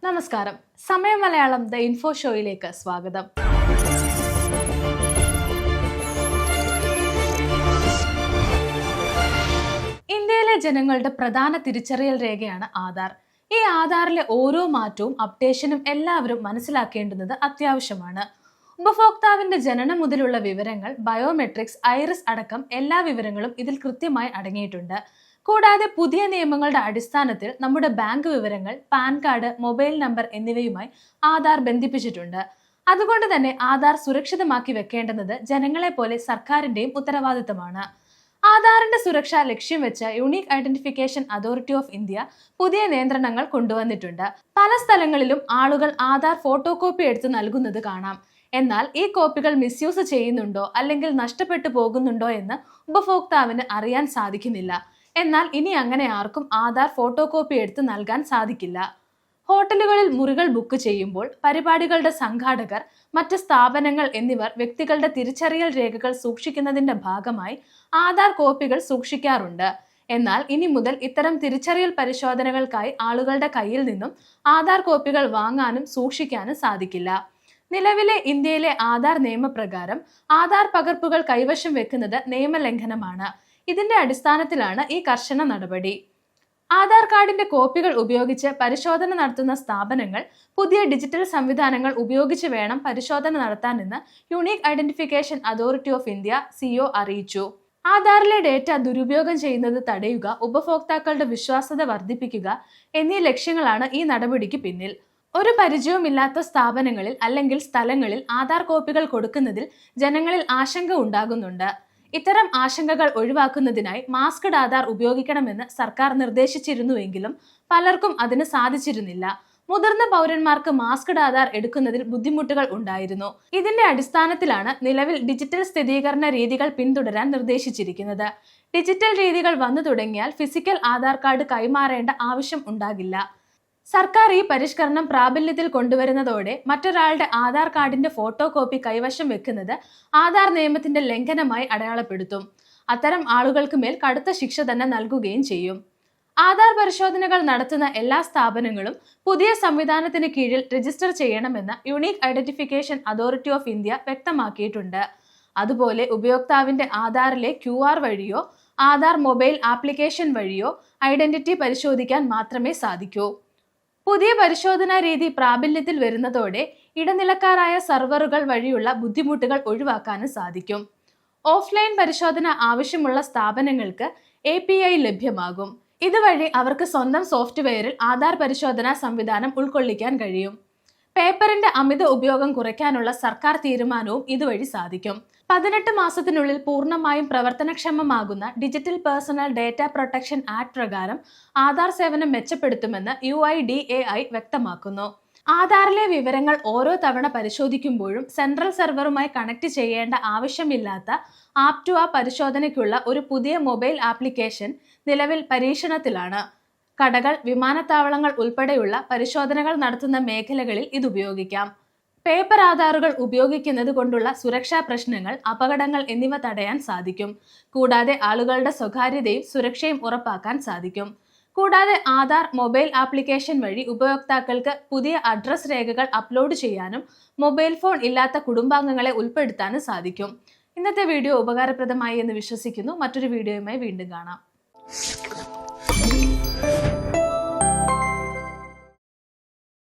നമസ്കാരം. സമയം Malayalam the info ഷോയിലേക്ക് സ്വാഗതം. ഇന്ത്യയിലെ ജനങ്ങളുടെ പ്രധാന തിരിച്ചറിയൽ രേഖയാണ് ആധാർ. ഈ ആധാറിലെ ഓരോ മാറ്റവും അപ്ഡേഷനും എല്ലാവരും മനസ്സിലാക്കേണ്ടുന്നത് അത്യാവശ്യമാണ്. ഉപഭോക്താവിന്റെ ജനനം മുതലുള്ള വിവരങ്ങൾ, ബയോമെട്രിക്സ്, ഐറിസ് അടക്കം എല്ലാ വിവരങ്ങളും ഇതിൽ കൃത്യമായി അടങ്ങിയിട്ടുണ്ട്. കൂടാതെ പുതിയ നിയമങ്ങളുടെ അടിസ്ഥാനത്തിൽ നമ്മുടെ ബാങ്ക് വിവരങ്ങൾ, പാൻ കാർഡ്, മൊബൈൽ നമ്പർ എന്നിവയുമായി ആധാർ ബന്ധിപ്പിച്ചിട്ടുണ്ട്. അതുകൊണ്ട് തന്നെ ആധാർ സുരക്ഷിതമാക്കി വെക്കേണ്ടുന്നത് ജനങ്ങളെ പോലെ സർക്കാരിന്റെയും ഉത്തരവാദിത്തമാണ്. ആധാറിന്റെ സുരക്ഷ ലക്ഷ്യം വെച്ച് unique identification authority of India പുതിയ നിയന്ത്രണങ്ങൾ കൊണ്ടുവന്നിട്ടുണ്ട്. പല സ്ഥലങ്ങളിലും ആളുകൾ ആധാർ ഫോട്ടോ കോപ്പി എടുത്ത് നൽകുന്നത് കാണാം. എന്നാൽ ഈ കോപ്പികൾ മിസ്യൂസ് ചെയ്യുന്നുണ്ടോ അല്ലെങ്കിൽ നഷ്ടപ്പെട്ടു പോകുന്നുണ്ടോ എന്ന് ഉപഭോക്താവിന് അറിയാൻ സാധിക്കുന്നില്ല. എന്നാൽ ഇനി അങ്ങനെ ആർക്കും ആധാർ ഫോട്ടോ കോപ്പി എടുത്ത് നൽകാൻ സാധിക്കില്ല. ഹോട്ടലുകളിൽ മുറികൾ ബുക്ക് ചെയ്യുമ്പോൾ പരിപാടികളുടെ സംഘാടകർ, മറ്റ് സ്ഥാപനങ്ങൾ എന്നിവർ വ്യക്തികളുടെ തിരിച്ചറിയൽ രേഖകൾ സൂക്ഷിക്കുന്നതിന്റെ ഭാഗമായി ആധാർ കോപ്പികൾ സൂക്ഷിക്കാറുണ്ട്. എന്നാൽ ഇനി മുതൽ ഇത്തരം തിരിച്ചറിയൽ പരിശോധനകൾക്കായി ആളുകളുടെ കയ്യിൽ നിന്നും ആധാർ കോപ്പികൾ വാങ്ങാനും സൂക്ഷിക്കാനും സാധിക്കില്ല. നിലവിലെ ഇന്ത്യയിലെ ആധാർ നിയമപ്രകാരം ആധാർ പകർപ്പുകൾ കൈവശം വെക്കുന്നത് നിയമലംഘനമാണ്. ഇതിന്റെ അടിസ്ഥാനത്തിലാണ് ഈ കർശന നടപടി. ആധാർ കാർഡിന്റെ കോപ്പികൾ ഉപയോഗിച്ച് പരിശോധന നടത്തുന്ന സ്ഥാപനങ്ങൾ പുതിയ ഡിജിറ്റൽ സംവിധാനങ്ങൾ ഉപയോഗിച്ച് വേണം പരിശോധന നടത്താനെന്ന് unique identification authority of India CEO അറിയിച്ചു. ആധാറിലെ ഡേറ്റ ദുരുപയോഗം ചെയ്യുന്നത് തടയുക, ഉപഭോക്താക്കളുടെ വിശ്വാസ്യത വർദ്ധിപ്പിക്കുക എന്നീ ലക്ഷ്യങ്ങളാണ് ഈ നടപടിക്ക് പിന്നിൽ. ഒരു പരിചയവുമില്ലാത്ത സ്ഥാപനങ്ങളിൽ അല്ലെങ്കിൽ സ്ഥലങ്ങളിൽ ആധാർ കോപ്പികൾ കൊടുക്കുന്നതിൽ ജനങ്ങളിൽ ആശങ്ക ഉണ്ടാകുന്നുണ്ട്. ഇത്തരം ആശങ്കകൾ ഒഴിവാക്കുന്നതിനായി മാസ്ക്ഡ് ആധാർ ഉപയോഗിക്കണമെന്ന് സർക്കാർ നിർദ്ദേശിച്ചിരുന്നുവെങ്കിലും പലർക്കും അതിന് സാധിച്ചിരുന്നില്ല. മുതിർന്ന പൗരന്മാർക്ക് മാസ്ക്ഡ് ആധാർ എടുക്കുന്നതിൽ ബുദ്ധിമുട്ടുകൾ ഉണ്ടായിരുന്നു. ഇതിന്റെ അടിസ്ഥാനത്തിലാണ് നിലവിൽ ഡിജിറ്റൽ സ്ഥിരീകരണ രീതികൾ പിന്തുടരാൻ നിർദ്ദേശിച്ചിരിക്കുന്നത്. ഡിജിറ്റൽ രീതികൾ വന്നു തുടങ്ങിയാൽ ഫിസിക്കൽ ആധാർ കാർഡ് കൈമാറേണ്ട ആവശ്യം ഉണ്ടാകില്ല. സർക്കാർ ഈ പരിഷ്കരണം പ്രാബല്യത്തിൽ കൊണ്ടുവരുന്നതോടെ മറ്റൊരാളുടെ ആധാർ കാർഡിന്റെ ഫോട്ടോ കോപ്പി കൈവശം വെക്കുന്നത് ആധാർ നിയമത്തിന്റെ ലംഘനമായി അടയാളപ്പെടുത്തും. അത്തരം ആളുകൾക്ക് മേൽ കടുത്ത ശിക്ഷ തന്നെ നൽകുകയും ചെയ്യും. ആധാർ പരിശോധനകൾ നടത്തുന്ന എല്ലാ സ്ഥാപനങ്ങളും പുതിയ സംവിധാനത്തിന് കീഴിൽ രജിസ്റ്റർ ചെയ്യണമെന്ന് unique identification authority of India വ്യക്തമാക്കിയിട്ടുണ്ട്. അതുപോലെ ഉപയോക്താവിന്റെ ആധാറിലെ QR വഴിയോ ആധാർ മൊബൈൽ ആപ്ലിക്കേഷൻ വഴിയോ ഐഡന്റിറ്റി പരിശോധിക്കാൻ മാത്രമേ സാധിക്കൂ. പുതിയ പരിശോധനാ രീതി പ്രാബല്യത്തിൽ വരുന്നതോടെ ഇടനിലക്കാരായ സർവറുകൾ വഴിയുള്ള ബുദ്ധിമുട്ടുകൾ ഒഴിവാക്കാനും സാധിക്കും. ഓഫ്ലൈൻ പരിശോധന ആവശ്യമുള്ള സ്ഥാപനങ്ങൾക്ക് API ലഭ്യമാകും. ഇതുവഴി അവർക്ക് സ്വന്തം സോഫ്റ്റ്വെയറിൽ ആധാർ പരിശോധനാ സംവിധാനം ഉൾക്കൊള്ളിക്കാൻ കഴിയും. പേപ്പറിന്റെ അമിത ഉപയോഗം കുറയ്ക്കാനുള്ള സർക്കാർ തീരുമാനവും ഇതുവഴി സാധിക്കും. 18 മാസത്തിനുള്ളിൽ പൂർണ്ണമായും പ്രവർത്തനക്ഷമമാകുന്ന digital personal data protection act പ്രകാരം ആധാർ സേവനം മെച്ചപ്പെടുത്തുമെന്ന് UIDAI വ്യക്തമാക്കുന്നു. ആധാറിലെ വിവരങ്ങൾ ഓരോ തവണ പരിശോധിക്കുമ്പോഴും സെൻട്രൽ സെർവറുമായി കണക്ട് ചെയ്യേണ്ട ആവശ്യമില്ലാത്ത ആപ്പ് ടു ആപ്പ് പരിശോധനയ്ക്കുള്ള ഒരു പുതിയ മൊബൈൽ ആപ്ലിക്കേഷൻ നിലവിൽ പരീക്ഷണത്തിലാണ്. കടകൾ, വിമാനത്താവളങ്ങൾ ഉൾപ്പെടെയുള്ള പരിശോധനകൾ നടത്തുന്ന മേഖലകളിൽ ഇത് ഉപയോഗിക്കാം. പേപ്പർ ആധാറുകൾ ഉപയോഗിക്കുന്നത് കൊണ്ടുള്ള സുരക്ഷാ പ്രശ്നങ്ങൾ, അപകടങ്ങൾ എന്നിവ തടയാൻ സാധിക്കും. കൂടാതെ ആളുകളുടെ സ്വകാര്യതയും സുരക്ഷയും ഉറപ്പാക്കാൻ സാധിക്കും. കൂടാതെ ആധാർ മൊബൈൽ ആപ്ലിക്കേഷൻ വഴി ഉപയോക്താക്കൾക്ക് പുതിയ അഡ്രസ് രേഖകൾ അപ്ലോഡ് ചെയ്യാനും മൊബൈൽ ഫോൺ ഇല്ലാത്ത കുടുംബാംഗങ്ങളെ ഉൾപ്പെടുത്താനും സാധിക്കും. ഇന്നത്തെ വീഡിയോ ഉപകാരപ്രദമായി എന്ന് വിശ്വസിക്കുന്നു. മറ്റൊരു വീഡിയോയുമായി വീണ്ടും കാണാം.